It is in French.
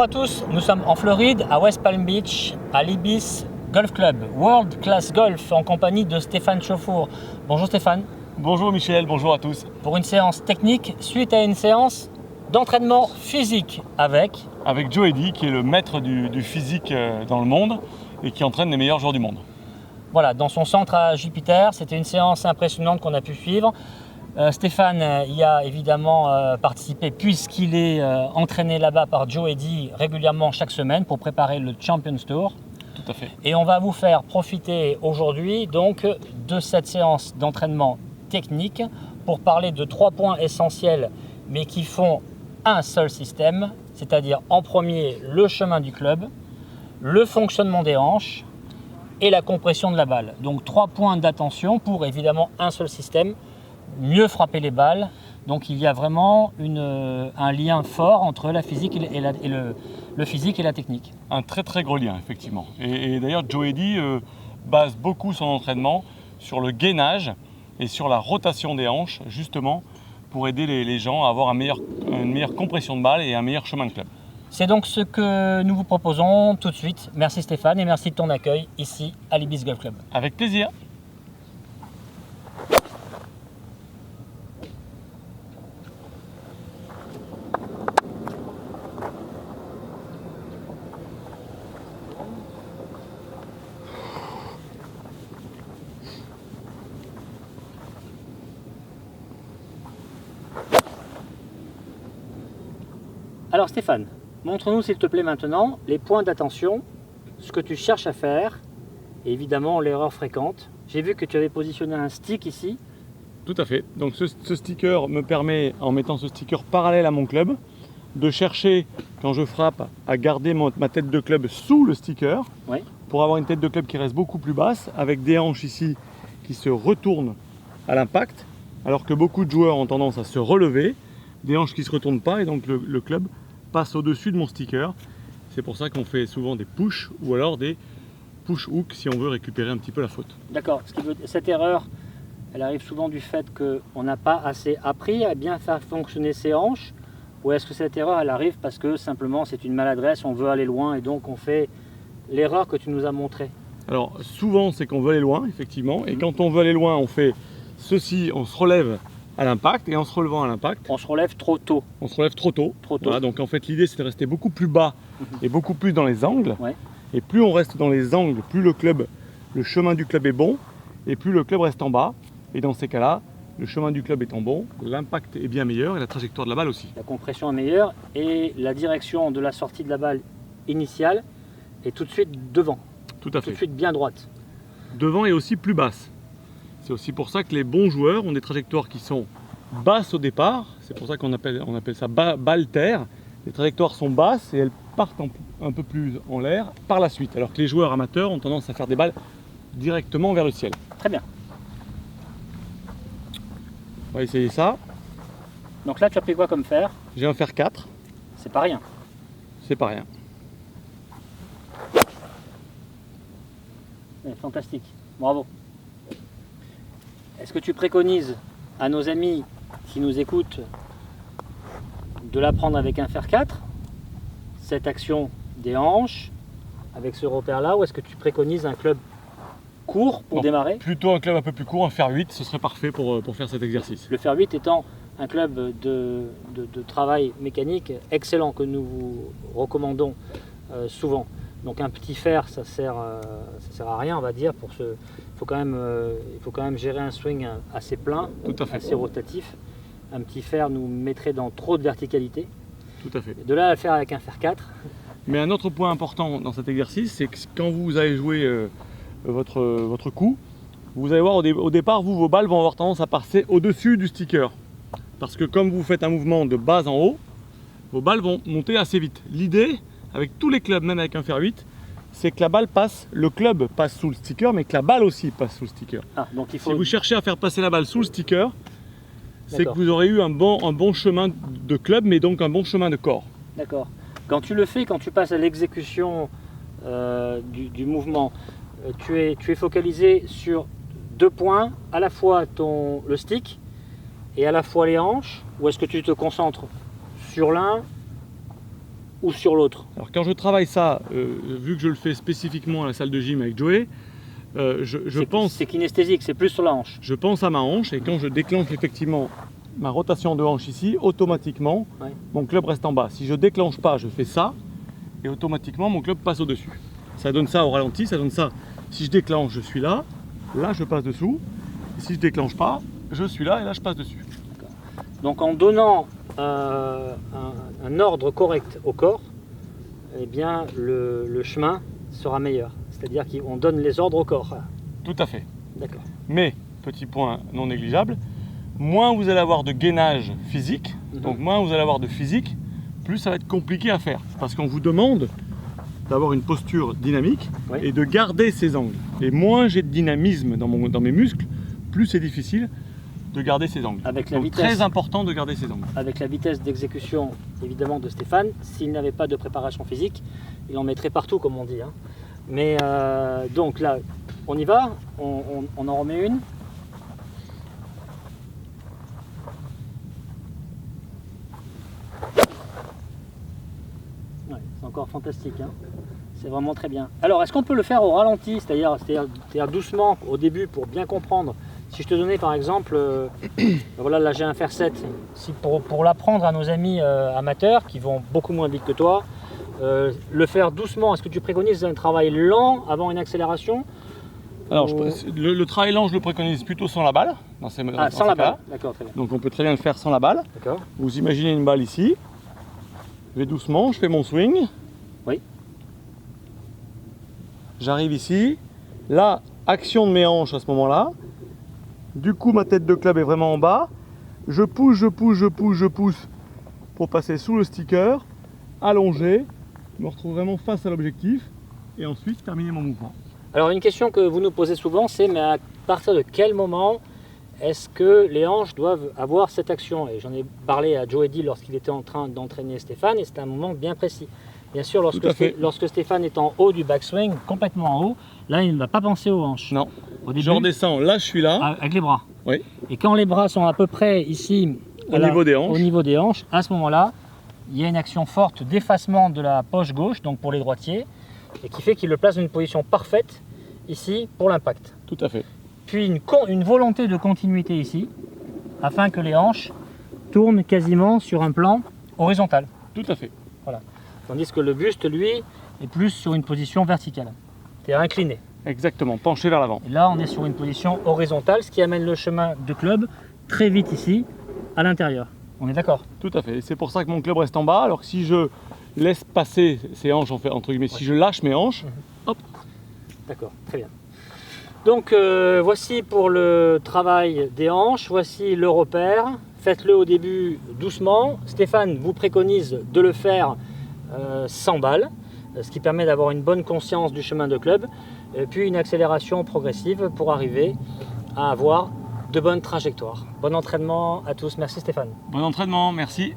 à tous, nous sommes en Floride, à West Palm Beach, à l'Ibis Golf Club, World Class Golf, en compagnie de Stéphane Chauffour. Bonjour Stéphane. Bonjour Michel, bonjour à tous. Pour une séance technique, suite à une séance d'entraînement physique avec Joe Eddy, qui est le maître du physique dans le monde et qui entraîne les meilleurs joueurs du monde. Voilà, dans son centre à Jupiter. C'était une séance impressionnante qu'on a pu suivre. Stéphane y a évidemment participé puisqu'il est entraîné là-bas par Joe Eddy régulièrement chaque semaine pour préparer le Champions Tour. Tout à fait. Et on va vous faire profiter aujourd'hui donc de cette séance d'entraînement technique pour parler de 3 points essentiels mais qui font un seul système, c'est-à-dire en premier le chemin du club, le fonctionnement des hanches et la compression de la balle. Donc 3 points d'attention pour évidemment un seul système, mieux frapper les balles. Donc il y a vraiment un lien fort entre la physique et le physique et la technique. Un très très gros lien effectivement. Et d'ailleurs Joe Eddy base beaucoup son entraînement sur le gainage et sur la rotation des hanches justement pour aider les gens à avoir une meilleure compression de balle et un meilleur chemin de club. C'est donc ce que nous vous proposons tout de suite. Merci Stéphane et merci de ton accueil ici à l'Ibis Golf Club. Avec plaisir. Alors Stéphane, montre-nous s'il te plaît maintenant les points d'attention, ce que tu cherches à faire et évidemment l'erreur fréquente. J'ai vu que tu avais positionné un stick ici. Tout à fait. Donc ce sticker me permet, en mettant ce sticker parallèle à mon club, de chercher, quand je frappe, à garder ma tête de club sous le sticker, Ouais. pour avoir une tête de club qui reste beaucoup plus basse, avec des hanches ici qui se retournent à l'impact, alors que beaucoup de joueurs ont tendance à se relever, des hanches qui ne se retournent pas, et donc le club passe au-dessus de mon sticker. C'est pour ça qu'on fait souvent des push ou alors des push hook si on veut récupérer un petit peu la faute. D'accord. Cette erreur, elle arrive souvent du fait qu'on n'a pas assez appris à bien faire fonctionner ses hanches, ou est-ce que cette erreur, elle arrive parce que simplement c'est une maladresse, on veut aller loin et donc on fait l'erreur que tu nous as montrée? Alors souvent c'est qu'on veut aller loin effectivement, et quand on veut aller loin on fait ceci, on se relève à l'impact, et en se relevant à l'impact, On se relève trop tôt. on se relève trop tôt. Trop tôt. Voilà, donc en fait l'idée c'est de rester beaucoup plus bas et beaucoup plus dans les angles. Ouais. Et plus on reste dans les angles, plus le chemin du club est bon, et plus le club reste en bas. Et dans ces cas-là, le chemin du club étant bon, l'impact est bien meilleur et la trajectoire de la balle aussi. La compression est meilleure et la direction de la sortie de la balle initiale est tout de suite devant, Tout à tout de fait. suite bien droite. Devant et aussi plus basse. C'est aussi pour ça que les bons joueurs ont des trajectoires qui sont basses au départ. C'est pour ça qu'on appelle ça balle terre. Les trajectoires sont basses et elles partent un peu plus en l'air par la suite. Alors que les joueurs amateurs ont tendance à faire des balles directement vers le ciel. Très bien. On va essayer ça. Donc là, tu as pris quoi comme fer? J'ai un fer 4, C'est pas rien. c'est pas rien. Fantastique. Bravo. Est-ce que tu préconises à nos amis qui nous écoutent de l'apprendre avec un fer 4, cette action des hanches, avec ce repère-là, ou est-ce que tu préconises un club court pour Non, démarrer? Plutôt un club un peu plus court, un fer 8, ce serait parfait pour faire cet exercice. Le fer 8 étant un club de travail mécanique excellent que nous vous recommandons souvent. Donc un petit fer, ça sert à rien, on va dire. Il faut quand même gérer un swing assez plein, Tout à fait. assez rotatif. Un petit fer nous mettrait dans trop de verticalité. Tout à fait. De là à le faire avec un fer 4. Mais un autre point important dans cet exercice, c'est que quand vous allez jouer votre coup, vous allez voir au départ, vos balles vont avoir tendance à passer au-dessus du sticker. Parce que comme vous faites un mouvement de bas en haut, vos balles vont monter assez vite. L'idée, avec tous les clubs, même avec un fer 8, c'est que le club passe sous le sticker, mais que la balle aussi passe sous le sticker. Ah, donc il faut... Si vous cherchez à faire passer la balle sous le sticker, c'est que D'accord. vous aurez eu un bon chemin de club, mais donc un bon chemin de corps. D'accord. Quand tu le fais, quand tu passes à l'exécution du mouvement, tu es focalisé sur 2 points, à la fois le stick et à la fois les hanches, ou est-ce que tu te concentres sur l'un ou sur l'autre? Alors quand je travaille ça, vu que je le fais spécifiquement à la salle de gym avec Joey, je pense... C'est kinesthésique, c'est plus sur la hanche. Je pense à ma hanche et quand je déclenche effectivement ma rotation de hanche ici, automatiquement, Ouais. mon club reste en bas. Si je déclenche pas, je fais ça et automatiquement mon club passe au-dessus. Ça donne ça au ralenti, ça donne ça. Si je déclenche, je suis là, là je passe dessous. Et si je déclenche pas, je suis là et là je passe dessus. Donc en donnant un ordre correct au corps, eh bien le chemin sera meilleur. C'est-à-dire qu'on donne les ordres au corps. Tout à fait. D'accord. Mais, petit point non négligeable, moins vous allez avoir de gainage physique, donc moins vous allez avoir de physique, plus ça va être compliqué à faire. Parce qu'on vous demande d'avoir une posture dynamique Oui. et de garder ces angles. Et moins j'ai de dynamisme dans mes muscles, plus c'est difficile de garder ces angles. Avec la Donc vitesse. très important de garder ces angles. Avec la vitesse d'exécution évidemment de Stéphane, s'il n'avait pas de préparation physique, il en mettrait partout comme on dit. Hein. Mais donc là, on y va, on en remet une. Ouais, c'est encore fantastique, hein. C'est vraiment très bien. Alors, est-ce qu'on peut le faire au ralenti, c'est-à-dire doucement au début pour bien comprendre? Si je te donnais par exemple, voilà, là j'ai un fer 7, si pour l'apprendre à nos amis amateurs qui vont beaucoup moins vite que toi, le faire doucement, est-ce que tu préconises un travail lent avant une accélération? Alors, le travail lent, je le préconise plutôt sans la balle. Sans la balle, d'accord, très bien. Donc on peut très bien le faire sans la balle. D'accord. Vous imaginez une balle ici. Je vais doucement, je fais mon swing. Oui. J'arrive ici. Là, action de mes hanches à ce moment-là. Du coup, ma tête de club est vraiment en bas. Je pousse, je pousse, je pousse, je pousse pour passer sous le sticker, allongé. Je me retrouve vraiment face à l'objectif et ensuite terminer mon mouvement. Alors une question que vous nous posez souvent, c'est mais à partir de quel moment est-ce que les hanches doivent avoir cette action? Et j'en ai parlé à Joe Eddy lorsqu'il était en train d'entraîner Stéphane et c'était un moment bien précis. Bien sûr, lorsque Stéphane est en haut du backswing, complètement en haut, là il ne va pas penser aux hanches. Non. Au début, Je redescends, là je suis là. avec les bras. Oui. Et quand les bras sont à peu près ici, Au niveau des hanches. au niveau des hanches, à ce moment-là, il y a une action forte d'effacement de la poche gauche, donc pour les droitiers, et qui fait qu'il le place dans une position parfaite ici pour l'impact. Tout à fait. Puis une volonté de continuité ici, afin que les hanches tournent quasiment sur un plan horizontal. Tout à fait. Voilà. Tandis que le buste, lui, est plus sur une position verticale. C'est-à-dire incliné. Exactement, penché vers l'avant. Et là, on est sur une position horizontale, ce qui amène le chemin de club très vite ici, à l'intérieur. On est d'accord? Tout à fait. C'est pour ça que mon club reste en bas. Alors que si je laisse passer ces hanches, entre guillemets, si je lâche mes hanches, hop. D'accord, très bien. Donc voici pour le travail des hanches, voici le repère. Faites-le au début doucement. Stéphane vous préconise de le faire sans balle, ce qui permet d'avoir une bonne conscience du chemin de club, et puis une accélération progressive pour arriver à avoir de bonnes trajectoires. Bon entraînement à tous. Merci Stéphane. Bon entraînement, merci.